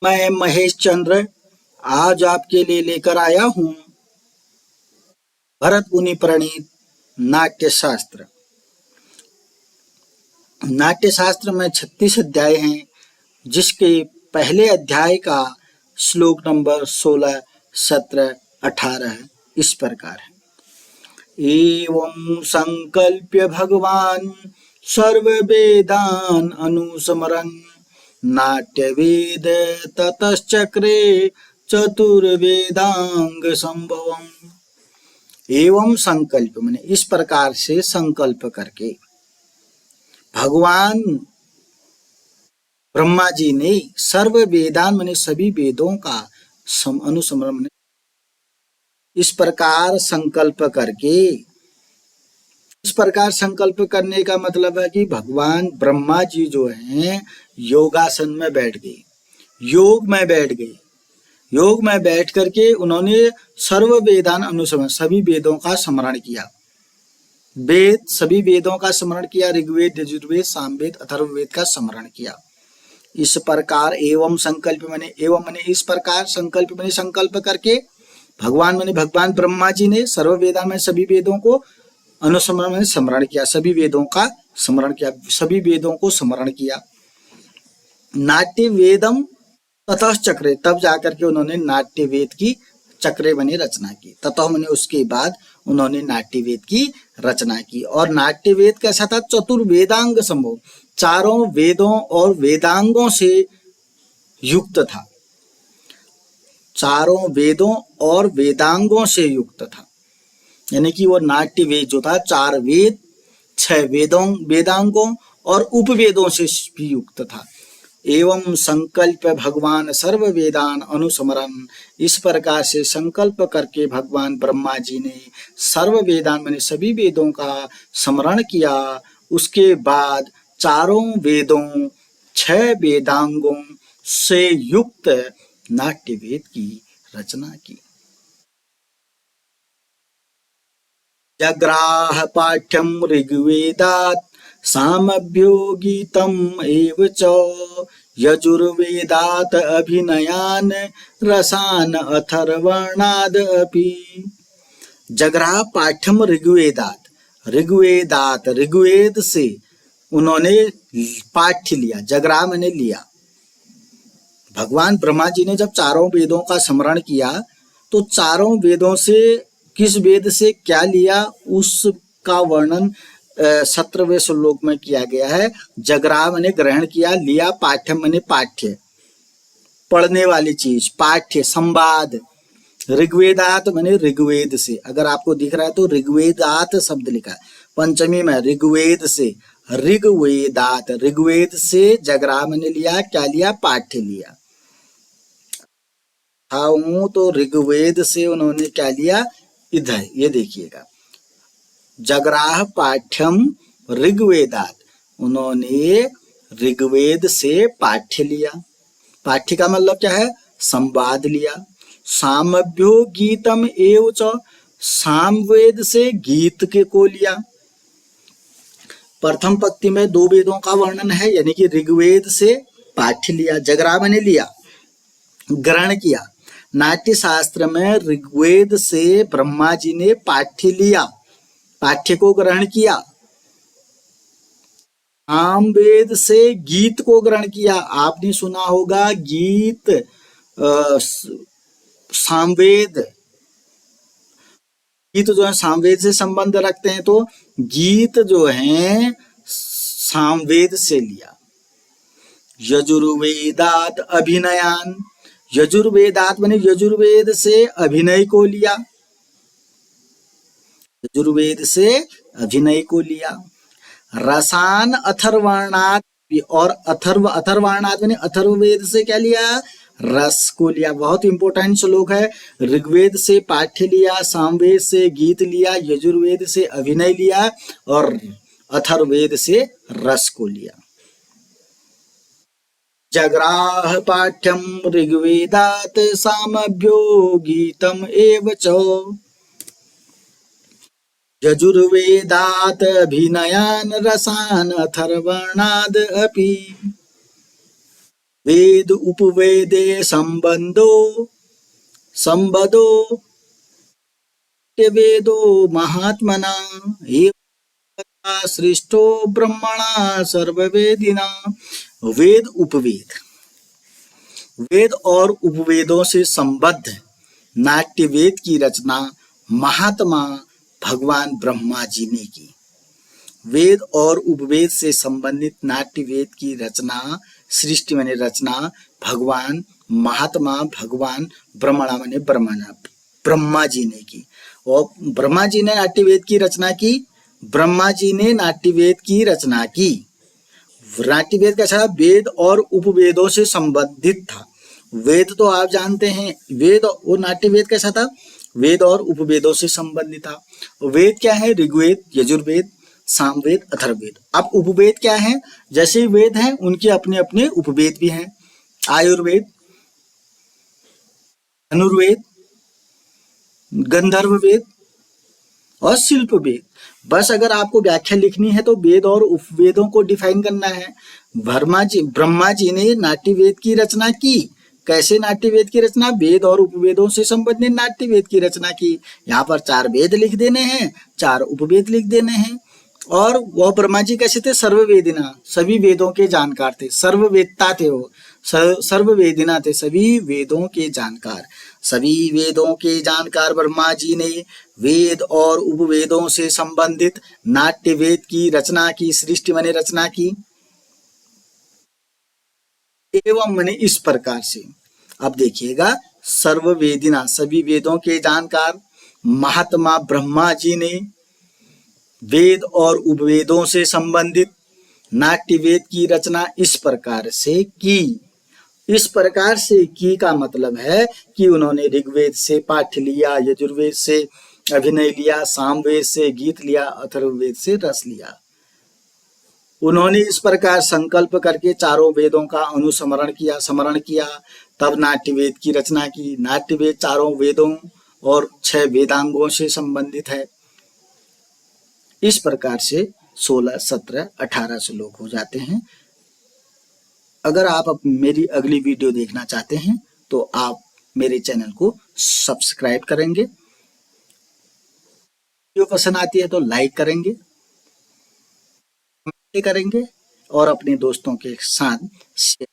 मैं महेश चंद्र आज आपके लिए लेकर आया हूँ भरत मुनि प्रणीत नाट्य शास्त्र। नाट्य शास्त्र में 36 अध्याय हैं, जिसके पहले अध्याय का श्लोक नंबर 16, 17, 18 इस प्रकार है। एवं संकल्प्य भगवान सर्ववेदान अनुस्मरन् नाट्यवेद ततश्चक्रे चतुर्वेदांग संभवम्। एवं संकल्प माने इस प्रकार से संकल्प करके भगवान ब्रह्मा जी ने सर्व वेदान माने सभी वेदों का अनुस्मरण इस प्रकार संकल्प करके, इस प्रकार संकल्प करने का मतलब है कि भगवान ब्रह्मा जी जो हैं योगासन में बैठ गए, योग में बैठ गए। योग में बैठ करके उन्होंने सर्व वेदान अनुस्मरण सभी वेदों का स्मरण किया। वेद सभी वेदों का स्मरण किया, ऋग्वेद, यजुर्वेद, सामवेद, अथर्ववेद का स्मरण किया। इस प्रकार एवं संकल्प माने एवं माने इस प्रकार, संकल्प माने संकल्प करके, भगवान माने भगवान ब्रह्मा जी ने सर्व वेदान में सभी वेदों को अनुस्मरण में स्मरण किया, सभी वेदों का स्मरण किया, सभी वेदों को स्मरण किया। नाट्य वेदम ततः चक्रे, तब जाकर के उन्होंने नाट्य वेद की चक्रे बने रचना की। ततः मैंने उसके बाद उन्होंने नाट्य वेद की रचना की। और नाट्य वेद कैसा था? चतुर्वेदांग संभव, चारों वेदों और वेदांगों से युक्त था। चारों वेदों और वेदांगों से युक्त था, यानी कि वो नाट्य वेद जो था 4 वेद, 6 वेदांगों और उपवेदों से भी युक्त था। एवं संकल्प भगवान सर्व वेदान अनुस्मरण, इस प्रकार से संकल्प करके भगवान ब्रह्मा जी ने सर्व वेदान माने सभी वेदों का स्मरण किया। उसके बाद चारों वेदों 6 वेदांगों से युक्त नाट्य वेद की रचना की। जग्राह पाठ्यम ऋग्वेदात् सामभ्यो गीतम् एव च यजुर्वेदात् अभिनयान् रसान् अथर्वणाद् अपि। जग्राह पाठ्यम ऋग्वेदात्, ऋग्वेदात् ऋग्वेद से उन्होंने पाठ्य लिया। जग्राह मैंने लिया। भगवान ब्रह्मा जी ने जब चारों वेदों का स्मरण किया तो चारों वेदों से किस वेद से क्या लिया उसका वर्णन 17वें श्लोक में किया गया है। जग्राह मैंने ग्रहण किया, लिया, पाठ्यम मैंने पाठ्य, पढ़ने वाली चीज, पाठ्य, संवाद। ऋग्वेदात मैंने ऋग्वेद से, अगर आपको दिख रहा है तो ऋग्वेदात शब्द लिखा है पंचमी में, ऋग्वेद से, ऋग्वेदात, ऋग्वेद से जग्राह मैंने लिया, क्या लिया? पाठ्य लिया। तो ऋग्वेद से उन्होंने क्या लिया? इधर ये देखिएगा, जग्राह पाठ्यम ऋग्वेदात, उन्होंने ऋग्वेद से पाठ्य लिया। पाठ्य का मतलब क्या है? संवाद लिया। सामभ्यो गीतम एव च, सामवेद से गीत के को लिया। प्रथम पंक्ति में 2 वेदों का वर्णन है, यानी कि ऋग्वेद से पाठ्य लिया, जग्राह मैंने लिया, ग्रहण किया। नाट्य शास्त्र में ऋग्वेद से ब्रह्मा जी ने पाठ्य लिया, पाठ्य को ग्रहण किया। सामवेद से गीत को ग्रहण किया। आपने सुना होगा गीत, सामवेद, गीत जो है सामवेद से संबंध रखते हैं, तो गीत जो है सामवेद से लिया। यजुर्वेदात अभिनयान, यजुर्वेदात माने यजुर्वेद से अभिनय को लिया, यजुर्वेद से अभिनय को लिया। रसान अथर्वणात्, और अथर्वणात् माने अथर्ववेद से क्या लिया? रस को लिया। बहुत इंपॉर्टेंट श्लोक है। ऋग्वेद से पाठ्य लिया, सामवेद से गीत लिया, यजुर्वेद से अभिनय लिया और अथर्ववेद से रस को लिया। जग्राह पाठ्यम ऋग्वेदात् सामभ्यो गीतम एव च यजुर्वेदात् अभिनयान् रसान् अथर्वणाद् अपि। वेद उपवेदे संबदो वेदो महात्मना एवं सृष्टो ब्रह्मणा सर्ववेदिना। वेद उपवेद, वेद और उपवेदों से संबद्ध नाट्य वेद की रचना महात्मा भगवान ब्रह्मा जी ने की। वेद और उपवेद से संबंधित नाट्य वेद की रचना, सृष्टि माने रचना, भगवान महात्मा भगवान ब्रह्मणा माने ब्रह्मा जी ने की। और ब्रह्मा जी ने नाट्य वेद की रचना की, ब्रह्मा जी ने नाट्य वेद की रचना की। नाट्य वेद कैसा? वेद और उपवेदों से संबंधित था। वेद तो आप जानते हैं, वेद और नाट्य वेद कैसा था? वेद और उपवेदों से संबंधित था। वेद क्या है? ऋग्वेद, यजुर्वेद, सामवेद, अथर्ववेद। अब उपवेद क्या है? जैसे वेद हैं उनके अपने अपने उपवेद भी हैं। आयुर्वेद, धनुर्वेद, गंधर्व वेद और शिल्प वेद। बस अगर आपको व्याख्या लिखनी है तो वेद और उपवेदों को डिफाइन करना है। ब्रह्मा जी ने नाट्य वेद की रचना की। कैसे नाट्य वेद की रचना? वेद और उपवेदों से संबंधित नाट्य वेद की रचना की। यहाँ पर 4 वेद लिख देने हैं, 4 उपवेद लिख देने हैं। और वह ब्रह्मा जी कैसे थे? सर्ववेदिना, सभी वेदों के जानकार थे, सर्ववेदता थे वो, सर्ववेदिना थे, सभी वेदों के जानकार। सभी वेदों के जानकार ब्रह्मा जी ने वेद और उपवेदों से संबंधित नाट्य वेद की रचना की, सृष्टि माने रचना की। एवं माने इस प्रकार से। अब देखिएगा, सर्ववेदिना, सभी वेदों के जानकार महात्मा ब्रह्मा जी ने वेद और उपवेदों से संबंधित नाट्य वेद की रचना इस प्रकार से की। इस प्रकार से की का मतलब है कि उन्होंने ऋग्वेद से पाठ्य लिया, यजुर्वेद से अभिनय लिया, सामवेद से गीत लिया, अथर्ववेद से रस लिया। उन्होंने इस प्रकार संकल्प करके चारों वेदों का अनुस्मरण किया, स्मरण किया, तब नाट्य वेद की रचना की। नाट्य वेद चारों वेदों और 6 वेदांगों से संबंधित है। इस प्रकार से 16, 17, 18 श्लोक हो जाते हैं। अगर आप मेरी अगली वीडियो देखना चाहते हैं तो आप मेरे चैनल को सब्सक्राइब करेंगे, वीडियो पसंद आती है तो लाइक करेंगे, कमेंट करेंगे और अपने दोस्तों के साथ शेयर